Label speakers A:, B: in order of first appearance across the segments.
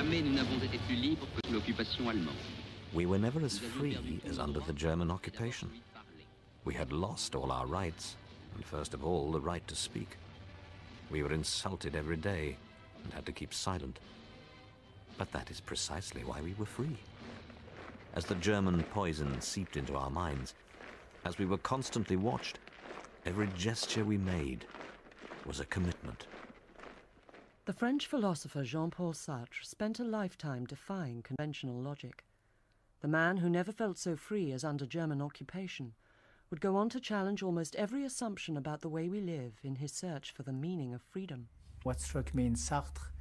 A: Jamais nous n'avons été plus libres que sous l'occupation allemande.
B: We were never as free as under the German occupation. We had lost all our rights, and first of all, the right to speak. We were insulted every day and had to keep silent. But that is precisely why we were free. As the German poison seeped into our minds, as we were constantly watched, every gesture we made was a commitment.
C: The French philosopher Jean-Paul Sartre spent a lifetime defying conventional logic. The man who never felt so free as under German occupation would go on to challenge almost every assumption about the way we live in his search for the meaning of freedom.
D: What struck me in Sartre,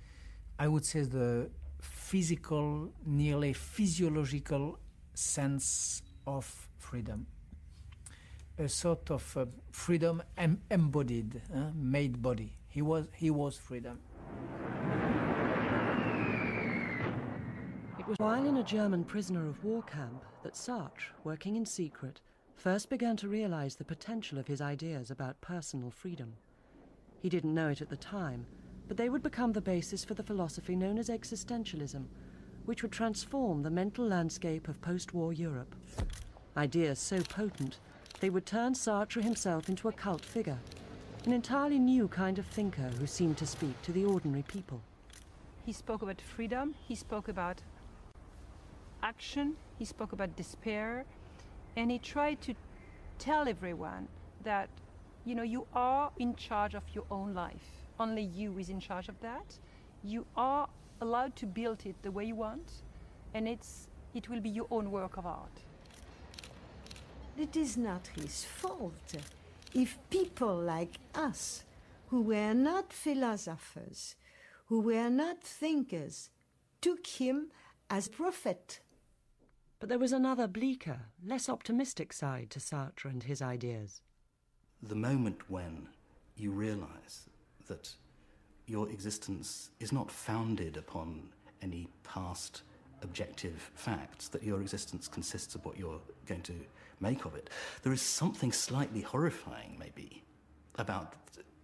D: I would say, the physical, nearly physiological sense of freedom. A sort of freedom embodied, made body. He was freedom.
C: It was while in a German prisoner of war camp that Sartre, working in secret, first began to realize the potential of his ideas about personal freedom. He didn't know it at the time, but they would become the basis for the philosophy known as existentialism, which would transform the mental landscape of post-war Europe. Ideas so potent, they would turn Sartre himself into a cult figure, an entirely new kind of thinker who seemed to speak to the ordinary people.
E: He spoke about freedom, he spoke about action, he spoke about despair, and he tried to tell everyone that, you know, you are in charge of your own life. Only you is in charge of that. You are allowed to build it the way you want, and it will be your own work of art.
F: It is not his fault if people like us, who were not philosophers, who were not thinkers, took him as prophet.
C: But there was another bleaker, less optimistic side to Sartre and his ideas.
G: The moment when you realize that your existence is not founded upon any past objective facts, that your existence consists of what you're going to make of it, there is something slightly horrifying, maybe, about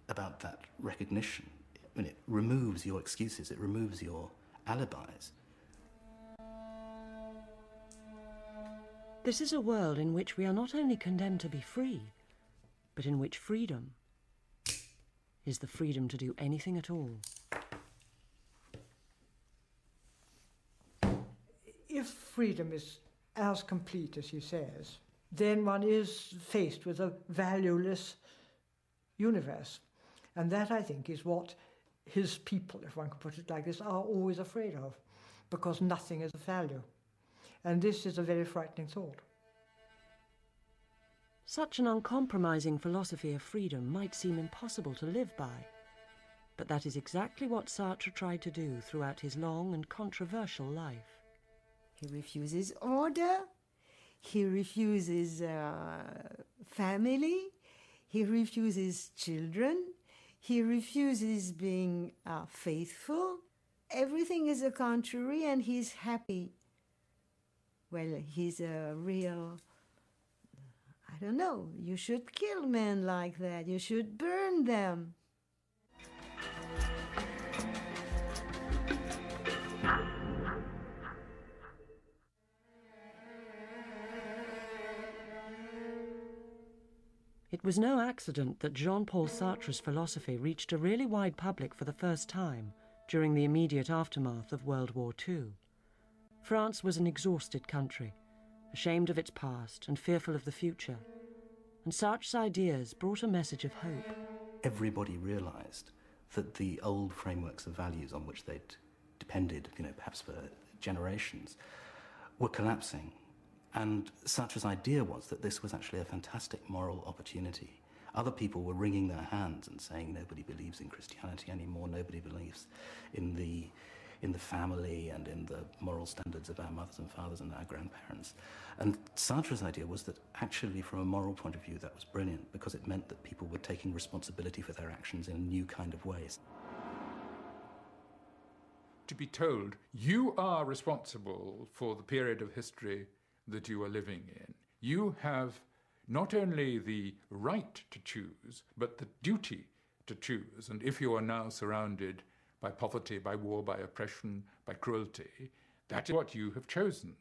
G: that recognition. I mean, it removes your excuses, it removes your alibis.
C: This is a world in which we are not only condemned to be free, but in which freedom is the freedom to do anything at all.
H: If freedom is as complete as he says, then one is faced with a valueless universe. And that, I think, is what his people, if one could put it like this, are always afraid of, because nothing is of value. And this is a very frightening thought.
C: Such an uncompromising philosophy of freedom might seem impossible to live by, but that is exactly what Sartre tried to do throughout his long and controversial life.
F: He refuses order, he refuses family, he refuses children, he refuses being faithful. Everything is the contrary, and he's happy. Well, he's a real, I don't know, you should kill men like that, you should burn them.
C: It was no accident that Jean-Paul Sartre's philosophy reached a really wide public for the first time during the immediate aftermath of World War II. France was an exhausted country, ashamed of its past and fearful of the future, and Sartre's ideas brought a message of hope.
G: Everybody realised that the old frameworks of values on which they'd depended, perhaps for generations, were collapsing. And Sartre's idea was that this was actually a fantastic moral opportunity. Other people were wringing their hands and saying nobody believes in Christianity anymore, nobody believes in the family and in the moral standards of our mothers and fathers and our grandparents. And Sartre's idea was that actually, from a moral point of view, that was brilliant, because it meant that people were taking responsibility for their actions in new kind of ways.
I: To be told, you are responsible for the period of history that you are living in. You have not only the right to choose, but the duty to choose. And if you are now surrounded by poverty, by war, by oppression, by cruelty. That is what you have chosen.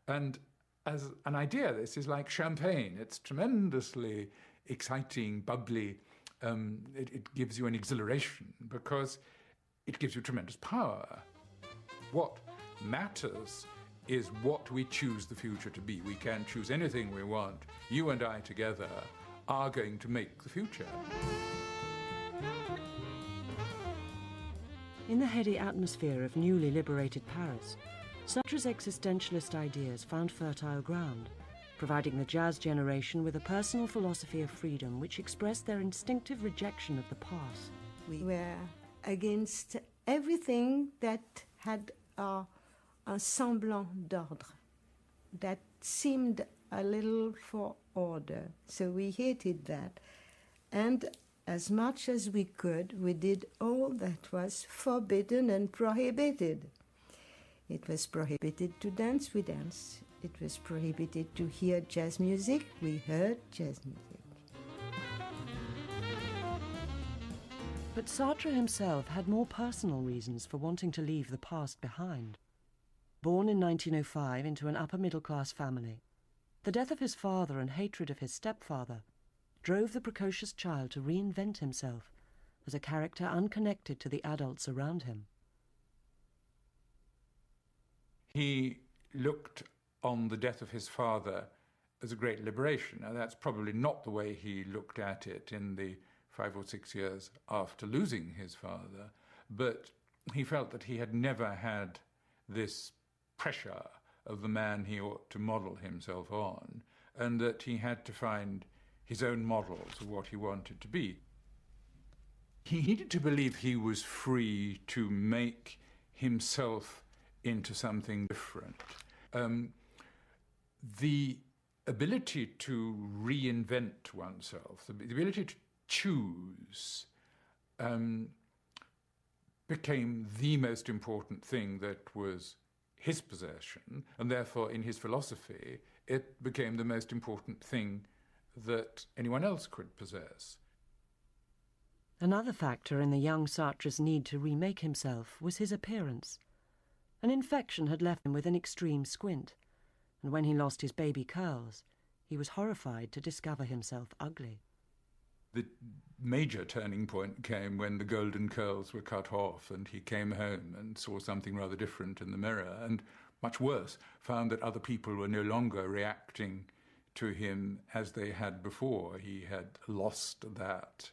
I: And as an idea, this is like champagne. It's tremendously exciting, bubbly. It gives you an exhilaration because it gives you tremendous power. What matters is what we choose the future to be. We can choose anything we want. You and I together are going to make the future.
C: In the heady atmosphere of newly liberated Paris, Sartre's existentialist ideas found fertile ground, providing the jazz generation with a personal philosophy of freedom which expressed their instinctive rejection of the past.
F: We were against everything that had a semblant d'ordre, that seemed a little for order. So we hated that. And as much as we could, we did all that was forbidden and prohibited. It was prohibited to dance, we danced. It was prohibited to hear jazz music, we heard jazz music.
C: But Sartre himself had more personal reasons for wanting to leave the past behind. Born in 1905 into an upper-middle-class family, the death of his father and hatred of his stepfather drove the precocious child to reinvent himself as a character unconnected to the adults around him.
I: He looked on the death of his father as a great liberation. Now, that's probably not the way he looked at it in the 5 or 6 years after losing his father, but he felt that he had never had this pressure of the man he ought to model himself on, and that he had to find his own models of what he wanted to be. He needed to believe he was free to make himself into something different. The ability to reinvent oneself, the ability to choose, became the most important thing that was his possession, and therefore in his philosophy it became the most important thing that anyone else could possess.
C: Another factor in the young Sartre's need to remake himself was his appearance. An infection had left him with an extreme squint, and when he lost his baby curls, he was horrified to discover himself ugly.
I: The major turning point came when the golden curls were cut off and he came home and saw something rather different in the mirror, and much worse, found that other people were no longer reacting to him as they had before. He had lost that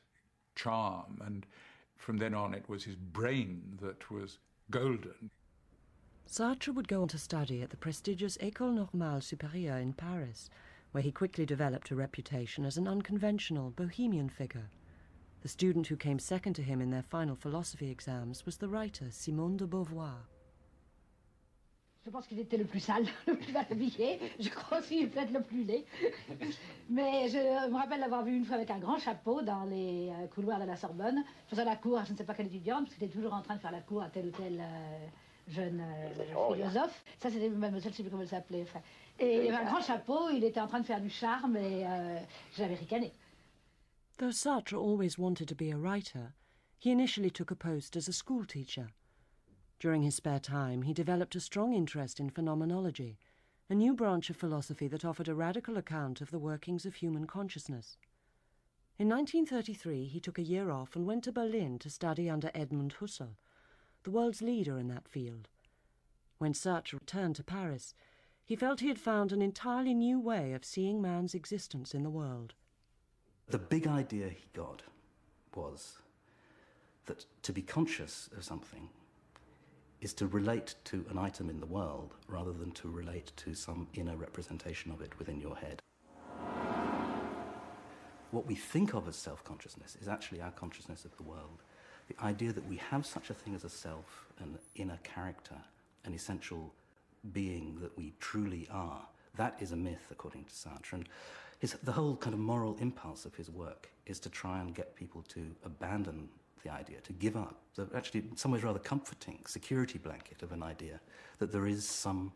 I: charm, and from then on it was his brain that was golden.
C: Sartre would go on to study at the prestigious École Normale Supérieure in Paris, where he quickly developed a reputation as an unconventional, bohemian figure. The student who came second to him in their final philosophy exams was the writer Simone de Beauvoir.
J: Je pense qu'il était le plus sale, le plus mal habillé. Je crois aussi peut-être le plus laid. Mais je me rappelle l'avoir vu une fois avec un grand chapeau dans les couloirs de la Sorbonne, faisant la cour à je ne sais pas quelle étudiante, parce qu'il était toujours en train de faire la cour à tel ou tel jeune philosophe. Ça, c'était mademoiselle, je ne sais plus comment elle s'appelait. Enfin. Et il avait un grand chapeau, il était en train de faire du charme, et je l'avais ricané.
C: Though Sartre always wanted to be a writer, he initially took a post as a school teacher. During his spare time, he developed a strong interest in phenomenology, a new branch of philosophy that offered a radical account of the workings of human consciousness. In 1933, he took a year off and went to Berlin to study under Edmund Husserl, the world's leader in that field. When Sartre returned to Paris, he felt he had found an entirely new way of seeing man's existence in the world.
G: The big idea he got was that to be conscious of something is to relate to an item in the world rather than to relate to some inner representation of it within your head. What we think of as self-consciousness is actually our consciousness of the world. The idea that we have such a thing as a self, an inner character, an essential being that we truly are, that is a myth, according to Sartre. And the whole kind of moral impulse of his work is to try and get people to abandon the idea, to give up, actually in some ways rather comforting security blanket of an idea that there is some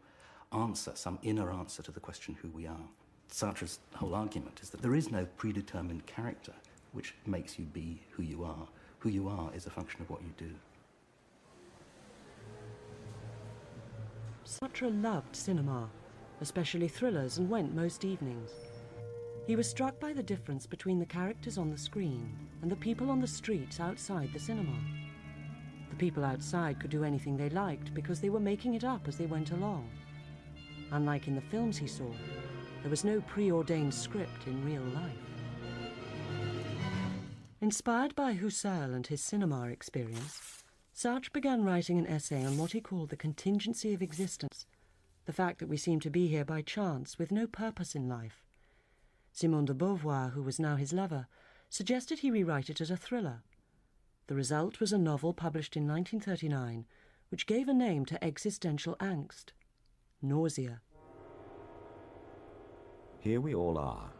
G: answer, some inner answer to the question who we are. Sartre's whole argument is that there is no predetermined character which makes you be who you are. Who you are is a function of what you do.
C: Sartre loved cinema, especially thrillers, and went most evenings. He was struck by the difference between the characters on the screen and the people on the streets outside the cinema. The people outside could do anything they liked because they were making it up as they went along. Unlike in the films he saw, there was no preordained script in real life. Inspired by Husserl and his cinema experience, Sartre began writing an essay on what he called the contingency of existence, the fact that we seem to be here by chance with no purpose in life. Simone de Beauvoir, who was now his lover, suggested he rewrite it as a thriller. The result was a novel published in 1939, which gave a name to existential angst: nausea.
B: Here we all are,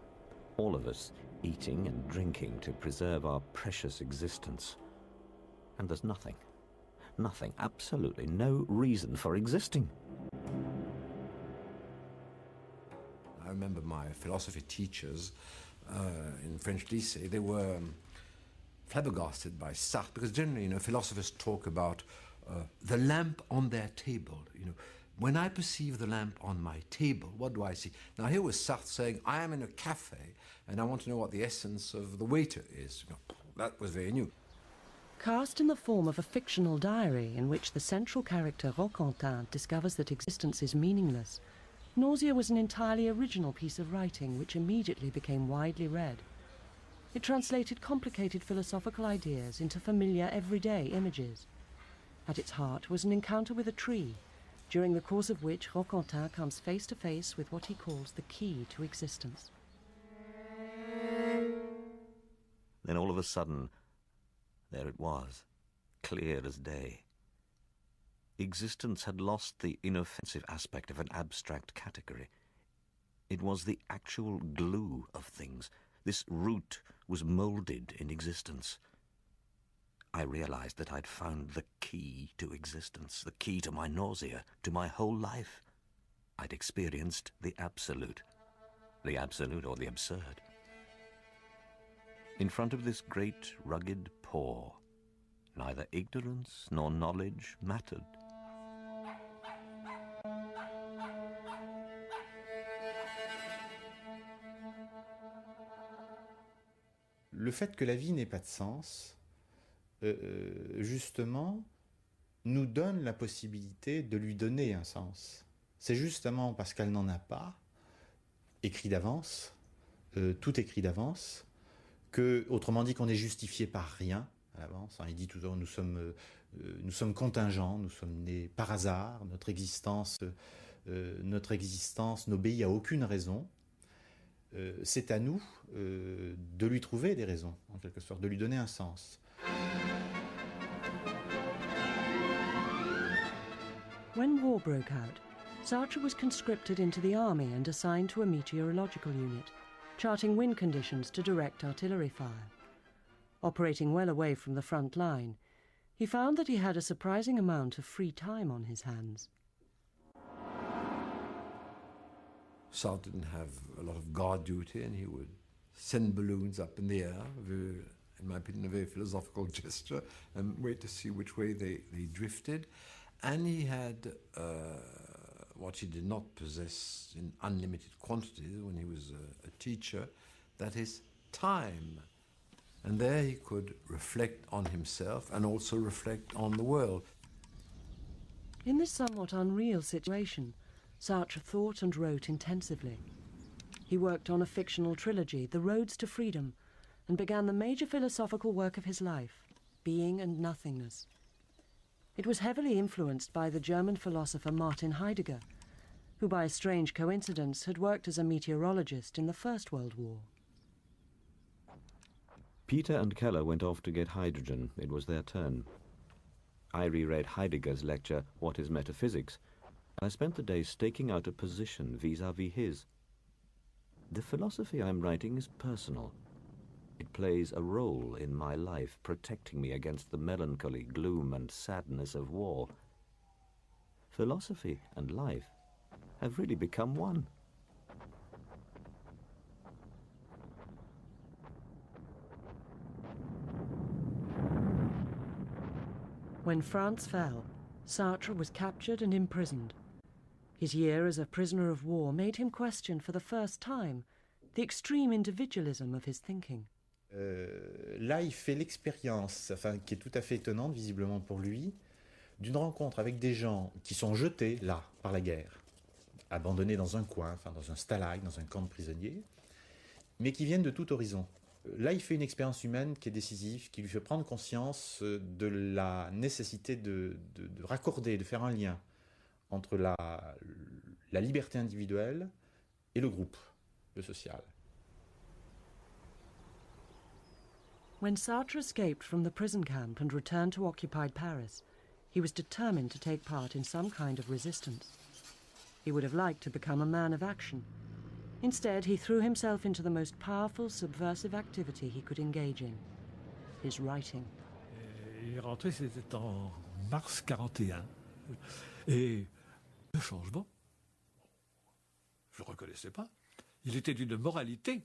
B: all of us eating and drinking to preserve our precious existence. And there's nothing, absolutely no reason for existing.
K: I remember my philosophy teachers in French lycée, they were flabbergasted by Sartre, because generally, philosophers talk about the lamp on their table. When I perceive the lamp on my table, what do I see? Now here was Sartre saying, I am in a cafe and I want to know what the essence of the waiter is. That was very new.
C: Cast in the form of a fictional diary in which the central character Roquentin discovers that existence is meaningless, Nausea was an entirely original piece of writing which immediately became widely read. It translated complicated philosophical ideas into familiar everyday images. At its heart was an encounter with a tree, during the course of which Roquentin comes face to face with what he calls the key to existence.
B: Then all of a sudden, there it was, clear as day. Existence had lost the inoffensive aspect of an abstract category. It was the actual glue of things. This root was moulded in existence. I realized that I'd found the key to existence, the key to my nausea, to my whole life. I'd experienced the absolute or the absurd. In front of this great rugged paw, neither ignorance nor knowledge mattered.
L: Le fait que la vie n'ait pas de sens, justement, nous donne la possibilité de lui donner un sens. C'est justement parce qu'elle n'en a pas, écrit d'avance, tout écrit d'avance, que, autrement dit, qu'on est justifié par rien à l'avance. Il dit toujours, nous sommes contingents, nous sommes nés par hasard, notre existence n'obéit à aucune raison. C'est à nous de lui trouver des raisons, en quelque sorte, de lui donner un sens.
C: When war broke out, Sartre was conscripted into the army and assigned to a meteorological unit, charting wind conditions to direct artillery fire. Operating well away from the front line, he found that he had a surprising amount of free time on his hands.
K: Sartre didn't have a lot of guard duty, and he would send balloons up in the air, in my opinion, a very philosophical gesture, and wait to see which way they drifted. And he had what he did not possess in unlimited quantities when he was a teacher, that is time. And there he could reflect on himself and also reflect on the world.
C: In this somewhat unreal situation, Sartre thought and wrote intensively. He worked on a fictional trilogy, The Roads to Freedom, and began the major philosophical work of his life, Being and Nothingness. It was heavily influenced by the German philosopher Martin Heidegger, who by a strange coincidence had worked as a meteorologist in the First World War.
B: Peter and Keller went off to get hydrogen. It was their turn. I reread Heidegger's lecture, What is Metaphysics? I spent the day staking out a position vis-à-vis his. The philosophy I'm writing is personal. It plays a role in my life, protecting me against the melancholy gloom and sadness of war. Philosophy and life have really become one.
C: When France fell, Sartre was captured and imprisoned. His year as a prisoner of war made him question for the first time the extreme individualism of his thinking.
L: Là, il fait l'expérience, enfin, qui est tout à fait étonnante visiblement pour lui, d'une rencontre avec des gens qui sont jetés là par la guerre, abandonnés dans un coin, enfin dans un stalag, dans un camp de prisonniers, mais qui viennent de tout horizon. Là, il fait une expérience humaine qui est décisive, qui lui fait prendre conscience de la nécessité de raccorder, de faire un lien entre la liberté individuelle et le groupe, le social.
C: When Sartre escaped from the prison camp and returned to occupied Paris, he was determined to take part in some kind of resistance. He would have liked to become a man of action. Instead, he threw himself into the most powerful subversive activity he could engage in, his writing.
M: Il est rentré, c'était en mars 41. Et le changement, je ne le reconnaissais pas. Il était d'une moralité.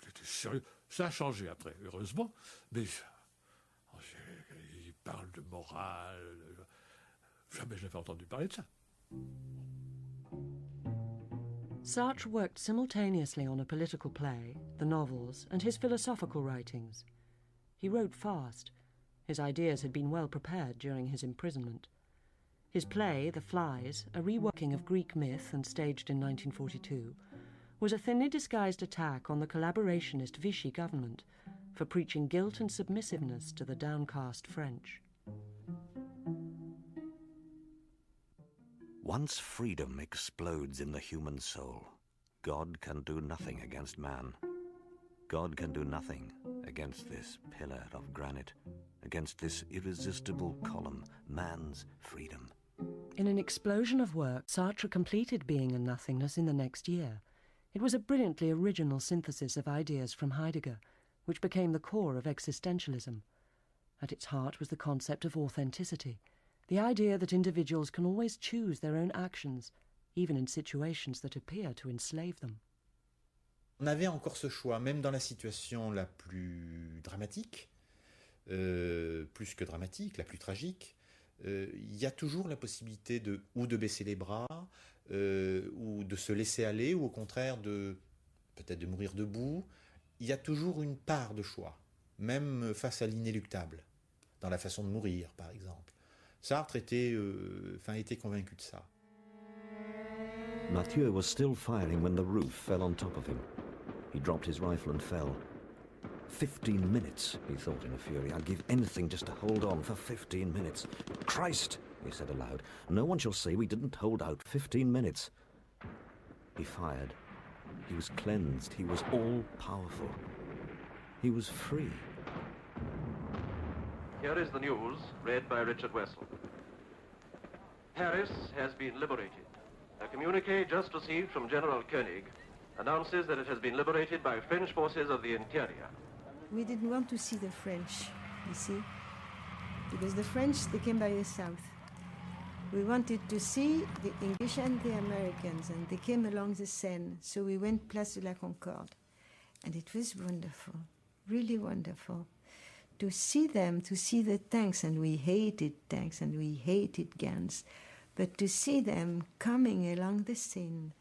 M: C'était sérieux. Ça a changé après, heureusement. Mais il parle de morale. Jamais je n'avais entendu parler de ça.
C: Sartre worked simultaneously on a political play, the novels, and his philosophical writings. He wrote fast. His ideas had been well prepared during his imprisonment. His play, The Flies, a reworking of Greek myth and staged in 1942, was a thinly disguised attack on the collaborationist Vichy government for preaching guilt and submissiveness to the downcast French.
B: Once freedom explodes in the human soul, God can do nothing against man. God can do nothing against this pillar of granite, against this irresistible column, man's freedom.
C: In an explosion of work, Sartre completed Being and Nothingness in the next year. It was a brilliantly original synthesis of ideas from Heidegger, which became the core of existentialism. At its heart was the concept of authenticity, the idea that individuals can always choose their own actions, even in situations that appear to enslave them.
L: On avait encore ce choix, même dans la situation la plus dramatique, plus que dramatique, la plus tragique, il y a toujours la possibilité de baisser les bras, ou de se laisser aller, ou au contraire peut-être de mourir debout. Il y a toujours une part de choix, même face à l'inéluctable, dans la façon de mourir, par exemple. Sartre était convaincu de ça.
B: Mathieu was still firing when the roof fell on top of him. He dropped his rifle and fell. 15 minutes, he thought in a fury. I'd give anything just to hold on for 15 minutes. Christ, he said aloud. No one shall say we didn't hold out 15 minutes. He fired. He was cleansed. He was all-powerful. He was free.
N: Here is the news, read by Richard Wessel. Paris has been liberated. A communique just received from General Koenig announces that it has been liberated by French forces of the interior.
F: We didn't want to see the French, you see, because the French, they came by the south. We wanted to see the English and the Americans, and they came along the Seine, so we went Place de la Concorde. And it was wonderful, really wonderful, to see them, to see the tanks, and we hated tanks, and we hated guns, but to see them coming along the Seine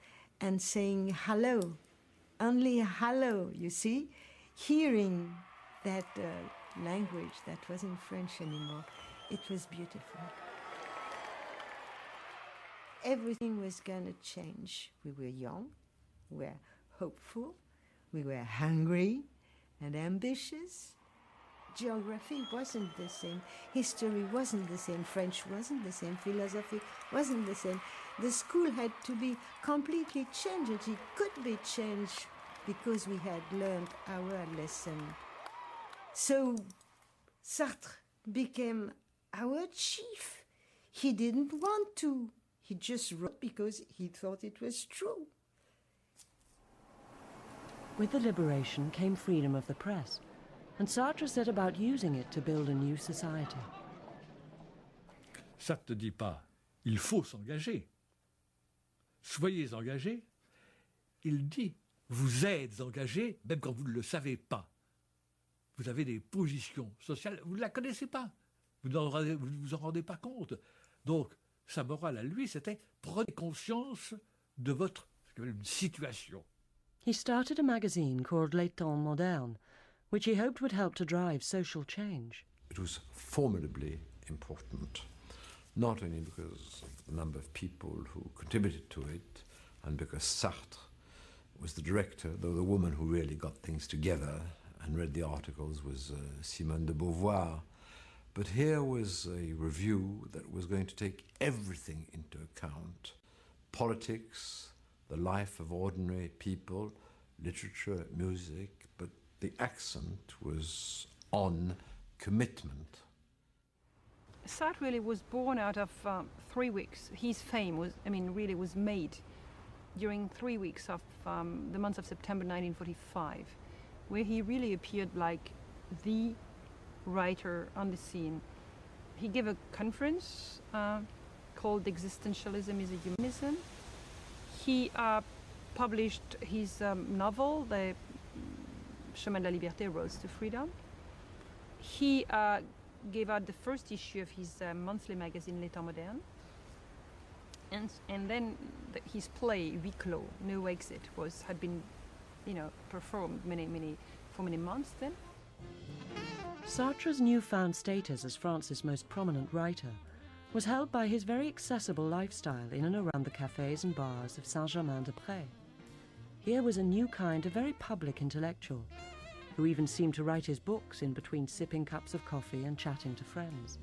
F: and saying hello, only hello, you see, hearing that language that wasn't French anymore, it was beautiful. Everything was going to change. We were young, we were hopeful, we were hungry and ambitious. Geography wasn't the same, history wasn't the same, French wasn't the same, philosophy wasn't the same. The school had to be completely changed. It could be changed because we had learned our lesson. So Sartre became our chief. He didn't want to. He just wrote because he thought it was true.
C: With the liberation came freedom of the press, and Sartre set about using it to build a new society.
M: Sartre ne dit pas « il faut s'engager ». Soyez engagés. Il dit « vous êtes engagés, même quand vous ne le savez pas ». Vous avez des positions sociales, vous ne la connaissez pas. Vous ne vous en rendez pas compte. Donc, Sa morale à lui, c'était « prenez conscience de votre situation ».
C: He started a magazine called Les Temps Modernes, which he hoped would help to drive social change.
K: It was formidably important, not only because of the number of people who contributed to it, and because Sartre was the director, though the woman who really got things together and read the articles was Simone de Beauvoir. But here was a review that was going to take everything into account: politics, the life of ordinary people, literature, music, but the accent was on commitment.
E: Sartre really was born out of 3 weeks. His fame was, really was made during 3 weeks of the month of September 1945, where he really appeared like the writer on the scene. He gave a conference called Existentialism is a Humanism. He published his novel, The Chemin de la Liberté, Roads to Freedom. He gave out the first issue of his monthly magazine, Les Temps Modernes. And then his play, Huis Clos, No Exit, had been, performed for many months then.
C: Sartre's newfound status as France's most prominent writer was held by his very accessible lifestyle in and around the cafes and bars of Saint-Germain-des-Prés. Here was a new kind of very public intellectual, who even seemed to write his books in between sipping cups of coffee and chatting to friends.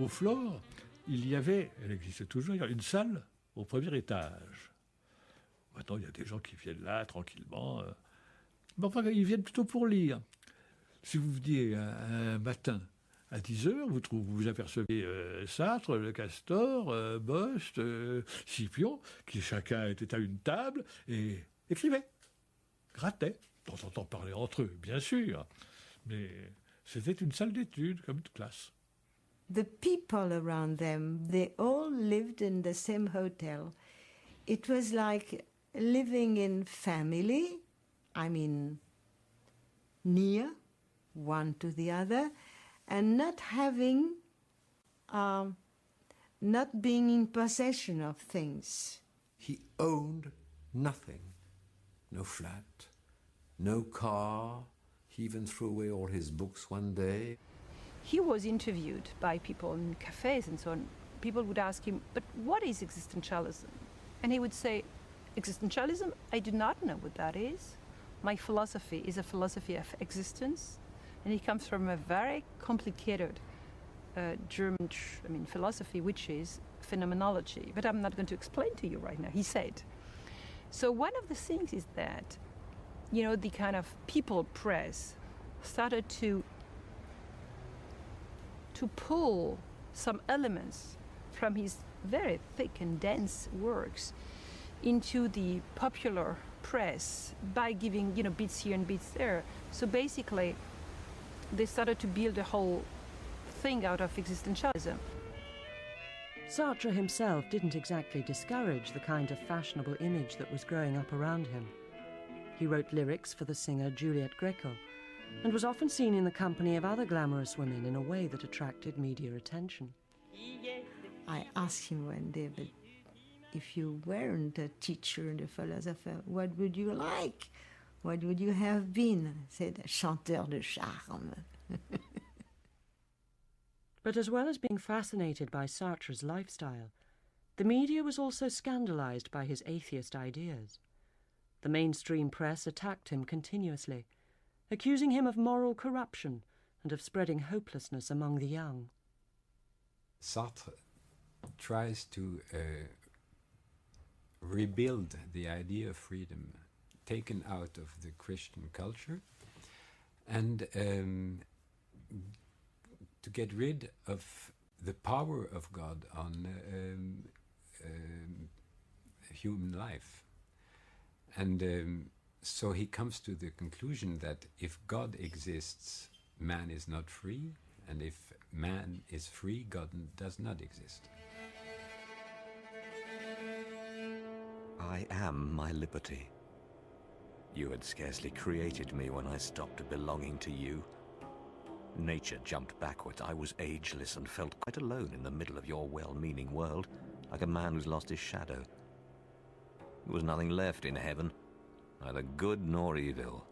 M: Au Flore, il y avait, elle existe toujours, une salle au premier étage. Maintenant, il y a des gens qui viennent là tranquillement. Mais enfin, ils viennent plutôt pour lire. Si vous veniez un matin à 10h, vous apercevez Sartre, Le Castor, Bost, Scipion, qui chacun était à une table et écrivait, grattait. De temps en temps parlaient entre eux, bien sûr. Mais c'était une salle d'études, comme une classe.
F: The people around them, they all lived in the same hotel. It was like living in family, near one to the other, and not having, not being in possession of things.
K: He owned nothing. No flat, no car. He even threw away all his books one day.
E: He was interviewed by people in cafes and so on. People would ask him, but what is existentialism? And he would say, existentialism? I do not know what that is. My philosophy is a philosophy of existence. And he comes from a very complicated German philosophy, which is phenomenology. But I'm not going to explain to you right now, he said. So one of the things is that, the kind of people press started to pull some elements from his very thick and dense works into the popular press by giving, bits here and bits there. So basically, they started to build a whole thing out of existentialism.
C: Sartre himself didn't exactly discourage the kind of fashionable image that was growing up around him. He wrote lyrics for the singer Juliette Gréco, and was often seen in the company of other glamorous women in a way that attracted media attention.
F: I asked him one day, but if you weren't a teacher and a philosopher, what would you like? What would you have been? I said, a chanteur de charme.
C: But as well as being fascinated by Sartre's lifestyle, the media was also scandalized by his atheist ideas. The mainstream press attacked him continuously, accusing him of moral corruption and of spreading hopelessness among the young.
O: Sartre tries to rebuild the idea of freedom taken out of the Christian culture and to get rid of the power of God on human life. And so he comes to the conclusion that if God exists, man is not free, and if man is free, God does not exist.
B: I am my liberty. You had scarcely created me when I stopped belonging to you. Nature jumped backwards. I was ageless and felt quite alone in the middle of your well-meaning world, like a man who's lost his shadow. There was nothing left in heaven, neither good nor evil,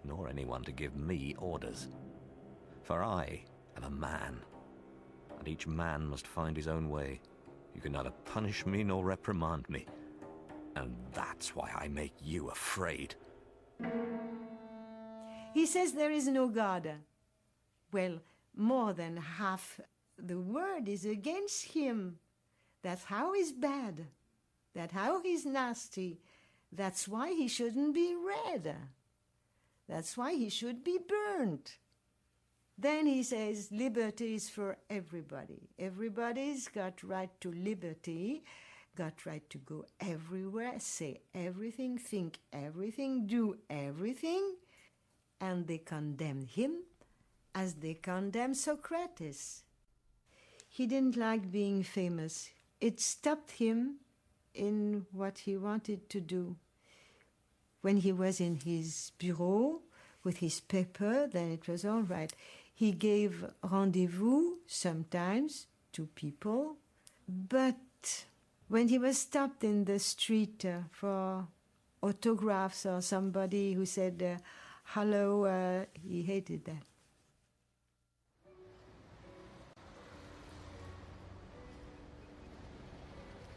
B: nor anyone to give me orders. For I am a man, and each man must find his own way. You can neither punish me nor reprimand me, and that's why I make you afraid.
F: He says there is no God. Well, more than half the world is against him. That's how he's bad. That's how he's nasty. That's why he shouldn't be read. That's why he should be burnt. Then he says liberty is for everybody. Everybody's got right to liberty, got right to go everywhere, say everything, think everything, do everything. And they condemn him as they condemn Socrates. He didn't like being famous. It stopped him in what he wanted to do. When he was in his bureau with his paper, then it was all right. He gave rendezvous sometimes to people, but when he was stopped in the street for autographs or somebody who said hello, he hated that.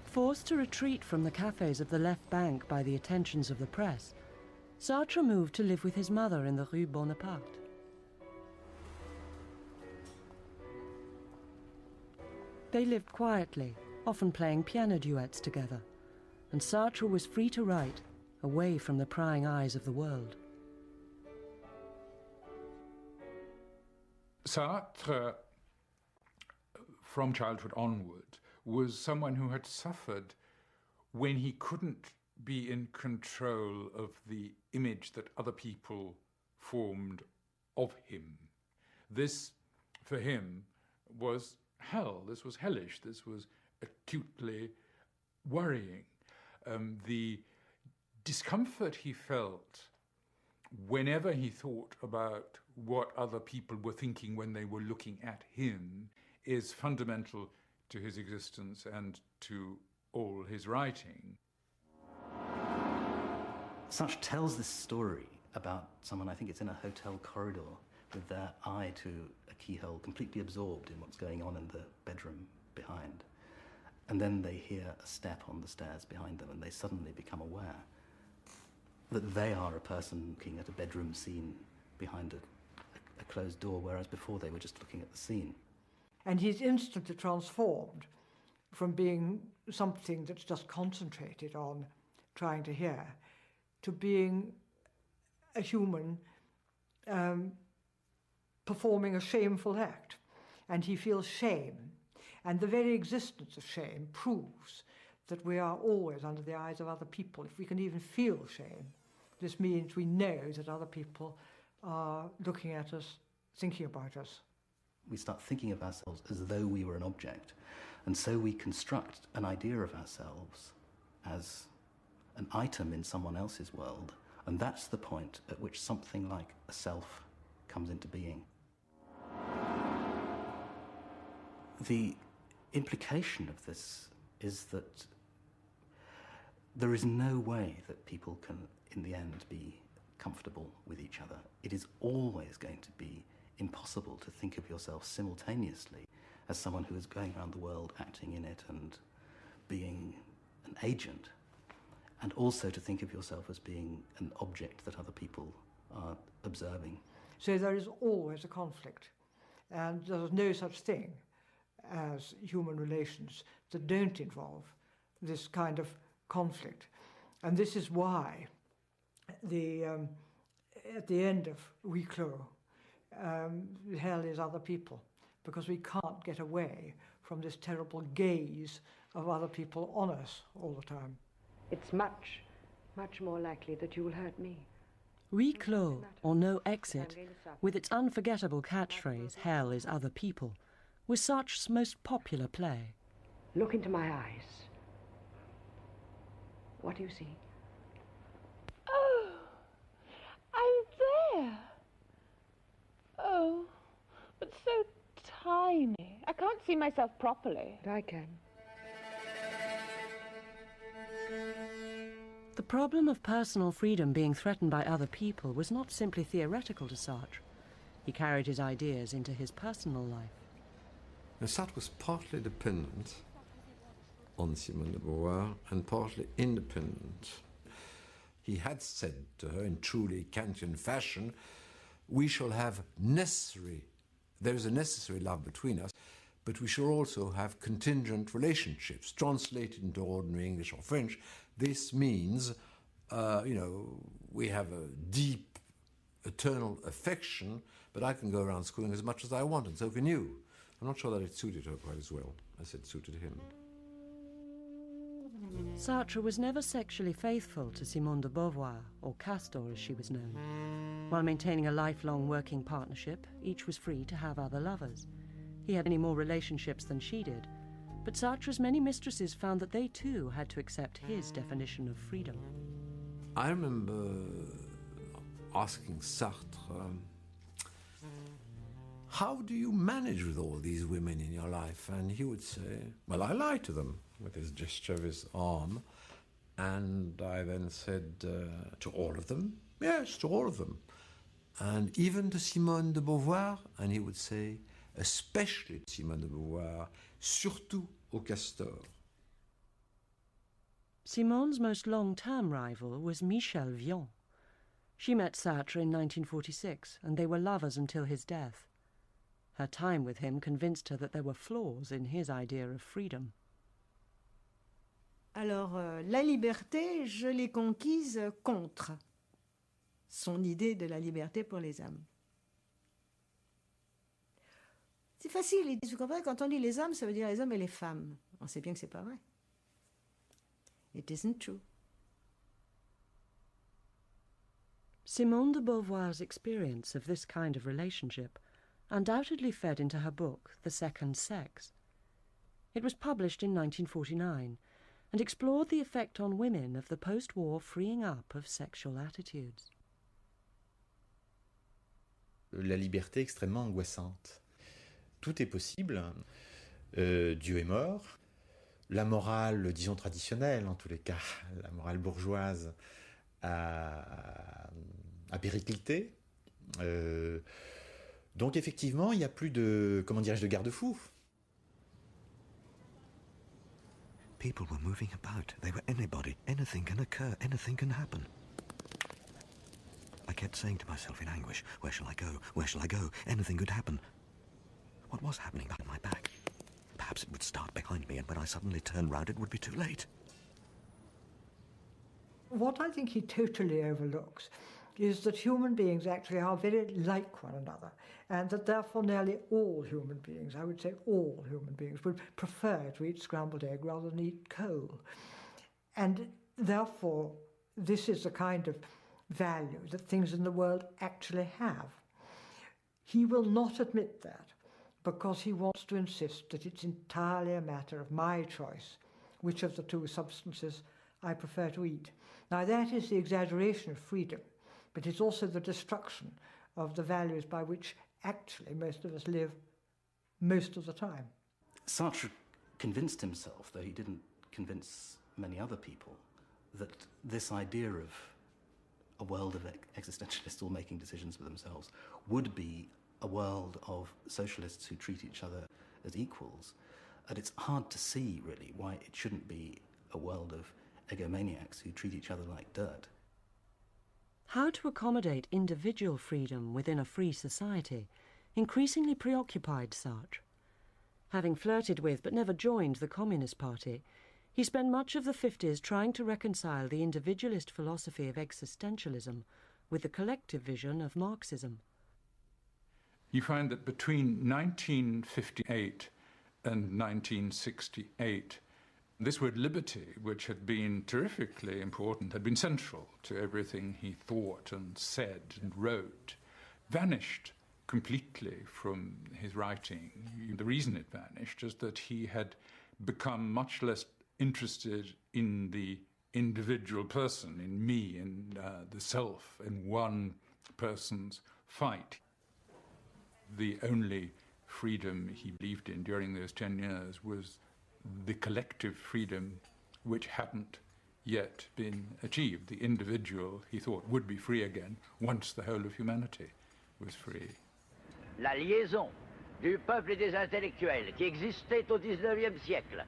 C: Forced to retreat from the cafes of the left bank by the attentions of the press, Sartre moved to live with his mother in the Rue Bonaparte. They lived quietly, often playing piano duets together, and Sartre was free to write, away from the prying eyes of the world.
I: Sartre, from childhood onward, was someone who had suffered when he couldn't be in control of the image that other people formed of him. This, for him, was hell. This was hellish. This was acutely worrying. The discomfort he felt whenever he thought about what other people were thinking when they were looking at him is fundamental to his existence and to all his writing.
G: Sartre tells this story about someone, I think it's in a hotel corridor, with their eye to a keyhole, completely absorbed in what's going on in the bedroom behind. And then they hear a step on the stairs behind them, and they suddenly become aware that they are a person looking at a bedroom scene behind a closed door, whereas before they were just looking at the scene.
H: And he's instantly transformed from being something that's just concentrated on trying to hear to being a human performing a shameful act. And he feels shame. And the very existence of shame proves that we are always under the eyes of other people. If we can even feel shame, this means we know that other people are looking at us, thinking about us.
G: We start thinking of ourselves as though we were an object. And so we construct an idea of ourselves as an item in someone else's world. And that's the point at which something like a self comes into being. The implication of this is that there is no way that people can, in the end, be comfortable with each other. It is always going to be impossible to think of yourself simultaneously as someone who is going around the world acting in it and being an agent, and also to think of yourself as being an object that other people are observing.
H: So there is always a conflict, and there's no such thing as human relations that don't involve this kind of conflict. And this is why at the end of Huis Clos, hell is other people, because we can't get away from this terrible gaze of other people on us all the time.
P: It's much, much more likely that you will hurt me.
C: Huis Clos, or No Exit, with its unforgettable catchphrase, hell is other people, was Sartre's most popular play.
P: Look into my eyes. What do you see?
Q: Oh, I'm there. Oh, can't see myself properly.
P: But I can.
C: The problem of personal freedom being threatened by other people was not simply theoretical to Sartre. He carried his ideas into his personal life.
K: Now, Sartre was partly dependent on Simone de Beauvoir and partly independent. He had said to her in truly Kantian fashion, we shall have there is a necessary love between us, but we shall also have contingent relationships, translated into ordinary English or French. This means, we have a deep, eternal affection, but I can go around schooling as much as I want, and so can you. I'm not sure that it suited her quite as well as it suited him.
C: Sartre was never sexually faithful to Simone de Beauvoir, or Castor as she was known. While maintaining a lifelong working partnership, each was free to have other lovers. He had many more relationships than she did, but Sartre's many mistresses found that they too had to accept his definition of freedom.
K: I remember asking Sartre, how do you manage with all these women in your life? And he would say, well, I lie to them, with his gesture of his arm. And I then said, to all of them? Yes, to all of them. And even to Simone de Beauvoir? And he would say, especially to Simone de Beauvoir, surtout au Castor.
C: Simone's most long-term rival was Michel Vian. She met Sartre in 1946, and they were lovers until his death. Her time with him convinced her that there were flaws in his idea of freedom.
F: Alors, la liberté, je l'ai conquise contre son idée de la liberté pour les hommes. C'est facile, vous comprenez, quand on dit les hommes, ça veut dire les hommes et les femmes. On sait bien que c'est pas vrai. It isn't true.
C: Simone de Beauvoir's experience of this kind of relationship undoubtedly fed into her book, The Second Sex. It was published in 1949 and explored the effect on women of the post-war freeing up of sexual attitudes.
L: La liberté extrêmement angoissante. Tout est possible. Dieu est mort. La morale, disons traditionnelle, en tous les cas, la morale bourgeoise a périclité. Donc effectivement, il n'y a plus de, de garde-fous.
B: People were moving about. They were anybody. Anything can occur. Anything can happen. I kept saying to myself in anguish, where shall I go? Where shall I go? Anything could happen. What was happening behind my back? Perhaps it would start behind me, and when I suddenly turned round, it would be too late.
H: What I think he totally overlooks is that human beings actually are very like one another, and that therefore nearly all human beings, I would say all human beings, would prefer to eat scrambled egg rather than eat coal. And therefore, this is the kind of value that things in the world actually have. He will not admit that because he wants to insist that it's entirely a matter of my choice which of the two substances I prefer to eat. Now that is the exaggeration of freedom, but it's also the destruction of the values by which actually most of us live most of the time.
G: Sartre convinced himself, though he didn't convince many other people, that this idea of a world of existentialists all making decisions for themselves would be a world of socialists who treat each other as equals. And it's hard to see, really, why it shouldn't be a world of egomaniacs who treat each other like dirt.
C: How to accommodate individual freedom within a free society increasingly preoccupied Sartre. Having flirted with but never joined the Communist Party, he spent much of the 50s trying to reconcile the individualist philosophy of existentialism with the collective vision of Marxism.
I: You find that between 1958 and 1968, this word liberty, which had been terrifically important, had been central to everything he thought and said and wrote, vanished completely from his writing. The reason it vanished is that he had become much less interested in the individual person, in me, in the self, in one person's fight. The only freedom he believed in during those 10 years was the collective freedom which hadn't yet been achieved. The individual, he thought, would be free again once the whole of humanity was free.
R: La liaison du peuple et des intellectuels qui existait au XIXe siècle,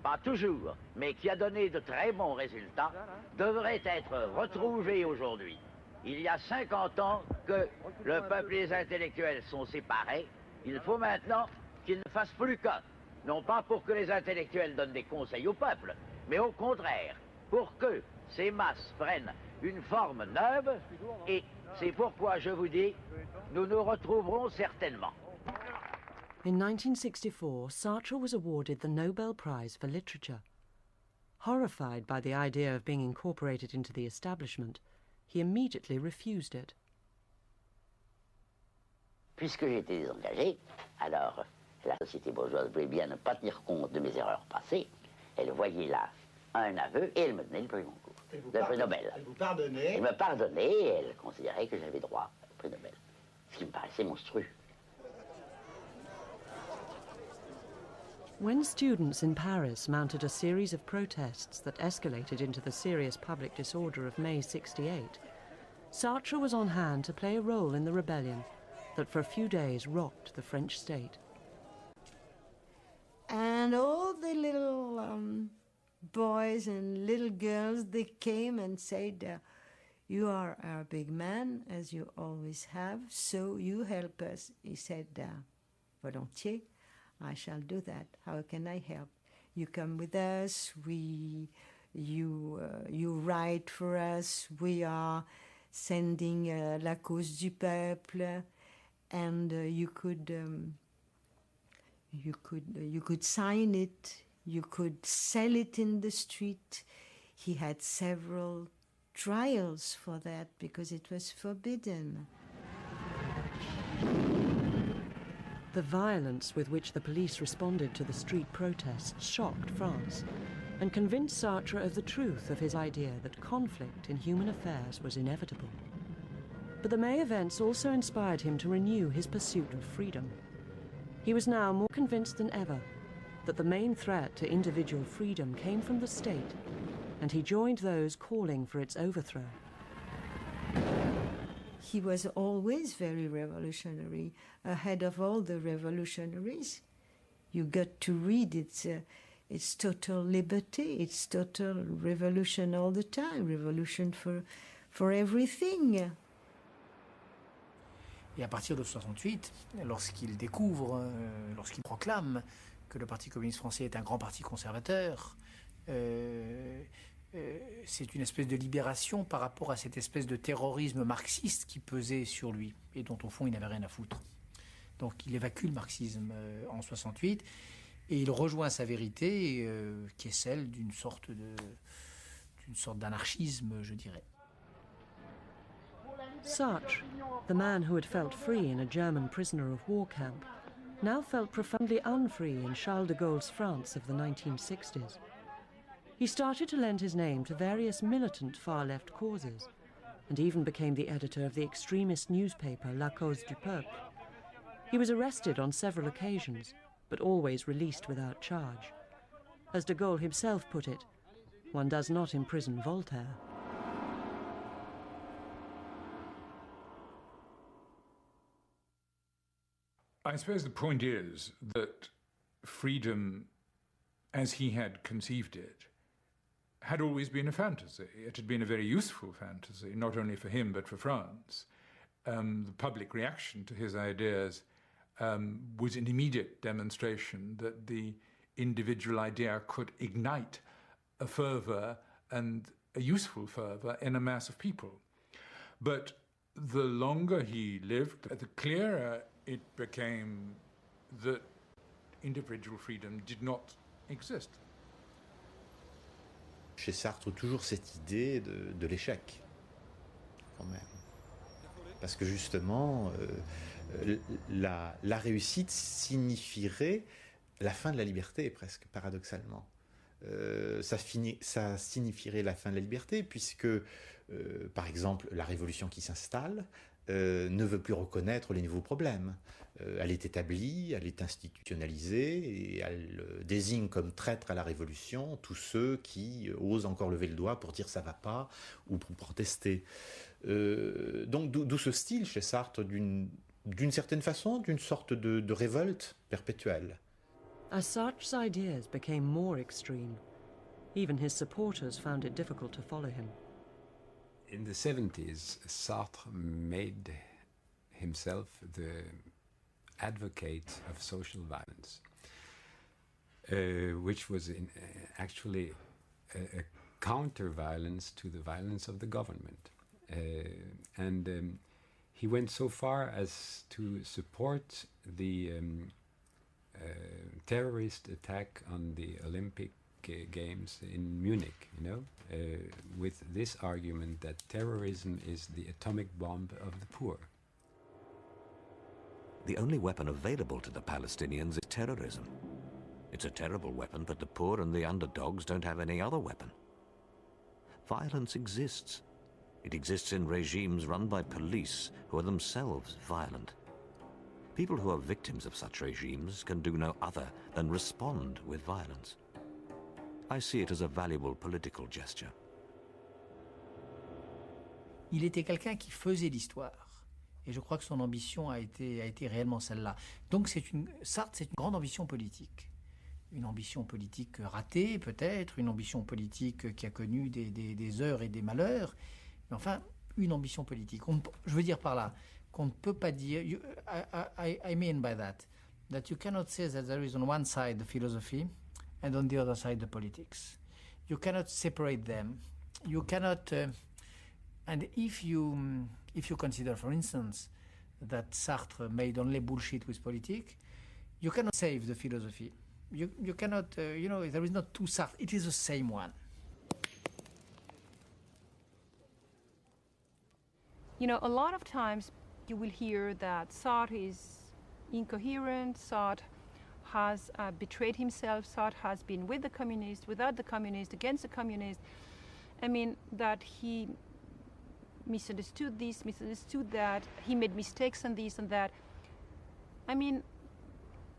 R: pas toujours, mais qui a donné de très bons résultats, devrait être retrouvée aujourd'hui. Il y a 50 ans que le peuple et les intellectuels sont séparés. Il faut maintenant qu'ils ne fassent plus qu'un. Non pas pour que les intellectuels donnent des conseils au peuple, mais au contraire, pour que ces masses prennent une forme neuve, et c'est pourquoi je vous dis, nous nous retrouverons certainement.
C: In 1964, Sartre was awarded the Nobel Prize for Literature. Horrified by the idea of being incorporated into the establishment, he immediately refused it.
R: Puisque j'étais désengagé, alors la société bourgeoise voulait bien ne pas tenir compte de mes erreurs passées. Elle voyait là un aveu et elle me donnait le prix Goncourt, le prix Nobel.
S: Elle vous pardonnait?
R: Elle me pardonnait et elle considérait que j'avais droit au prix Nobel, ce qui me paraissait monstrueux.
C: When students in Paris mounted a series of protests that escalated into the serious public disorder of May '68, Sartre was on hand to play a role in the rebellion that for a few days rocked the French state.
F: And all the little boys and little girls, they came and said, you are our big man, as you always have, so you help us. He said, volontiers, I shall do that. How can I help? You come with us, you write for us, we are sending La Cause du Peuple, and you could sign it, you could sell it in the street. He had several trials for that because it was forbidden.
C: The violence with which the police responded to the street protests shocked France and convinced Sartre of the truth of his idea that conflict in human affairs was inevitable. But the May events also inspired him to renew his pursuit of freedom. He was now more convinced than ever that the main threat to individual freedom came from the state, and he joined those calling for its overthrow.
F: He was always very revolutionary, ahead of all the revolutionaries. You got to read it's total liberty, it's total revolution all the time, revolution for everything.
D: Et à partir de 68, lorsqu'il découvre, lorsqu'il proclame que le Parti communiste français est un grand parti conservateur, c'est une espèce de libération par rapport à cette espèce de terrorisme marxiste qui pesait sur lui et dont au fond il n'avait rien à foutre. Donc il évacue le marxisme en 68 et il rejoint sa vérité qui est celle d'une sorte d'anarchisme, je dirais.
C: Sartre, the man who had felt free in a German prisoner of war camp, now felt profoundly unfree in Charles de Gaulle's France of the 1960s. He started to lend his name to various militant far-left causes, and even became the editor of the extremist newspaper La Cause du Peuple. He was arrested on several occasions, but always released without charge. As de Gaulle himself put it, one does not imprison Voltaire.
I: I suppose the point is that freedom, as he had conceived it, had always been a fantasy. It had been a very useful fantasy, not only for him but for France. The public reaction to his ideas was an immediate demonstration that the individual idea could ignite a fervour and a useful fervour in a mass of people. But the longer he lived, the clearer it became that individual freedom did not exist.
L: Chez Sartre, toujours cette idée de l'échec, quand même. Parce que justement, la réussite signifierait la fin de la liberté, presque, paradoxalement. Ça signifierait la fin de la liberté, puisque, par exemple, la révolution qui s'installe ne veut plus reconnaître les nouveaux problèmes. Elle est établie, elle est institutionnalisée, et elle désigne comme traîtres à la Révolution tous ceux qui osent encore lever le doigt pour dire ça va pas ou pour protester. Donc d'où ce style chez Sartre d'une certaine façon, d'une sorte de révolte perpétuelle.
C: As Sartre's ideas became more extreme, even his supporters found it difficult to follow him.
O: In the 70s, Sartre made himself the advocate of social violence, which was actually a counter-violence to the violence of the government. And he went so far as to support the terrorist attack on the Olympic Games in Munich, with this argument that terrorism is the atomic bomb of the poor.
B: The only weapon available to the Palestinians is terrorism. It's a terrible weapon, but the poor and the underdogs don't have any other weapon. Violence exists. It exists in regimes run by police who are themselves violent. People who are victims of such regimes can do no other than respond with violence. I see it as a valuable political gesture.
D: Il était quelqu'un qui faisait l'histoire. Et je crois que son ambition a été réellement celle-là. Donc Sartre, c'est une grande ambition politique. Une ambition politique ratée, peut-être, une ambition politique qui a connu des heures et des malheurs, mais enfin, une ambition politique. Je veux dire par là qu'on ne peut pas dire... I mean by that you cannot say that there is on one side the philosophy and on the other side the politics. You cannot separate them. You cannot... and if you consider, for instance, that Sartre made only bullshit with politics, you cannot save the philosophy. You cannot, there is not two Sartre. It is the same one.
E: A lot of times you will hear that Sartre is incoherent, Sartre has betrayed himself, Sartre has been with the communists, without the communists, against the communists. I mean, that he misunderstood this, misunderstood that, he made mistakes on this and that. I mean,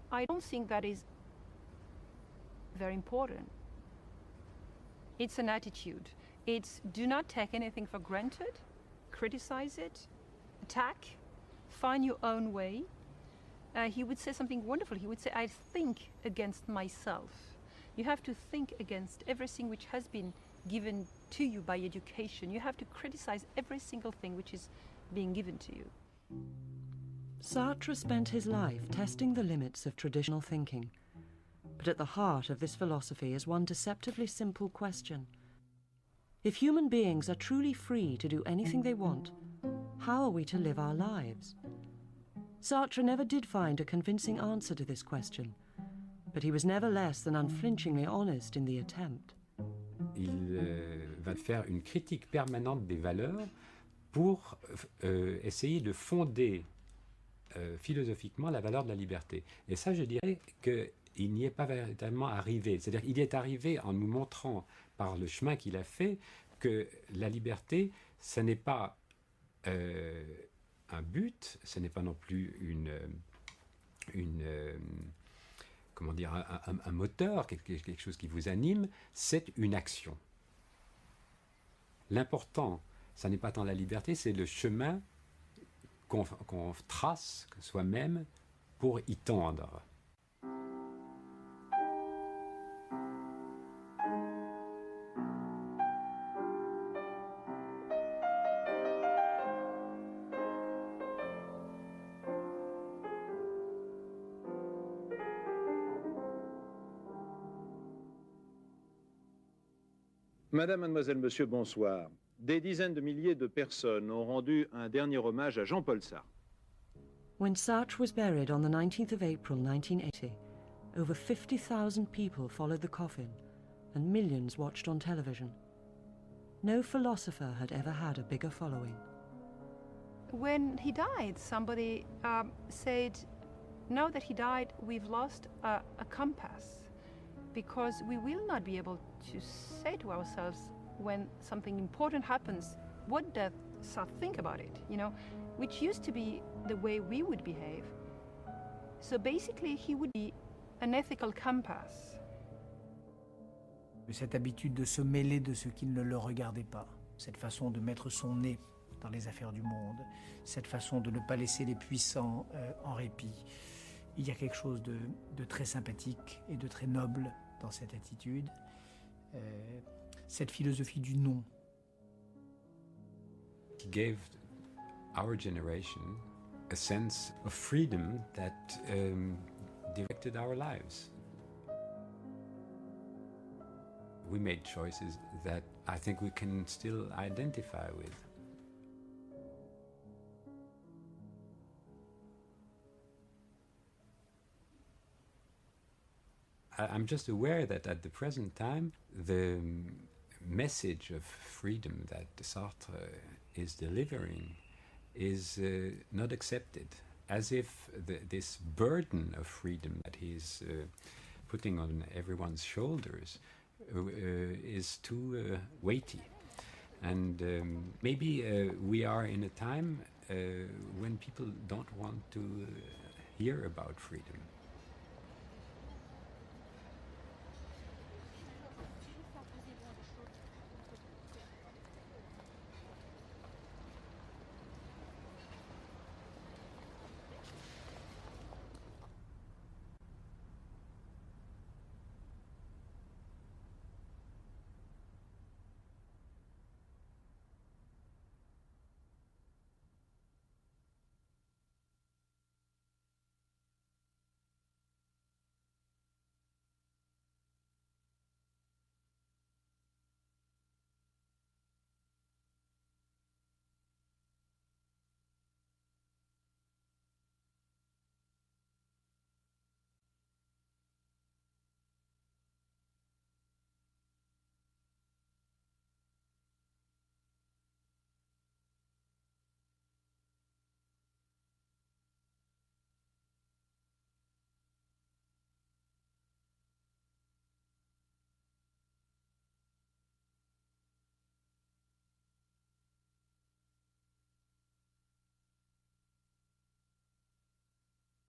E: I don't think that is very important. It's an attitude. It's do not take anything for granted, criticize it, attack, find your own way. He would say something wonderful. He would say, I think against myself. You have to think against everything which has been given to you by education. You have to criticize every single thing which is being given to you.
C: Sartre spent his life testing the limits of traditional thinking. But at the heart of this philosophy is one deceptively simple question. If human beings are truly free to do anything they want, how are we to live our lives? Sartre never did find a convincing answer to this question, but he was never less than unflinchingly honest in the attempt.
O: Il va faire une critique permanente des valeurs pour essayer de fonder philosophiquement la valeur de la liberté. Et ça, je dirais qu'il n'y est pas véritablement arrivé. C'est-à-dire qu'il est arrivé en nous montrant par le chemin qu'il a fait que la liberté, ce n'est pas un but, ce n'est pas non plus comment dire, un moteur, quelque chose qui vous anime, c'est une action. L'important, ça n'est pas tant la liberté, c'est le chemin qu'on trace soi-même pour y tendre.
S: Madame, mademoiselle, monsieur, bonsoir. Des dizaines de milliers de personnes ont rendu un dernier hommage à Jean-Paul Sartre.
C: When Sartre was buried on the 19th of April 1980, over 50,000 people followed the coffin and millions watched on television. No philosopher had ever had a bigger following.
E: When he died, somebody said, now that he died, we've lost a compass, because we will not be able to say to ourselves when something important happens, what does Sartre think about it, you know, which used to be the way we would behave. So basically, he would be an ethical compass.
D: Cette habitude de se mêler de ce qui ne le regardait pas, cette façon de mettre son nez dans les affaires du monde, cette façon de ne pas laisser les puissants en répit. Il y a quelque chose de très sympathique et de très noble dans cette attitude. Cette philosophie du non.
O: He gave our generation a sense of freedom that directed our lives. We made choices that I think we can still identify with. I'm just aware that at the present time, the message of freedom that Sartre is delivering is not accepted, as if this burden of freedom that he's putting on everyone's shoulders is too weighty. And maybe we are in a time when people don't want to hear about freedom.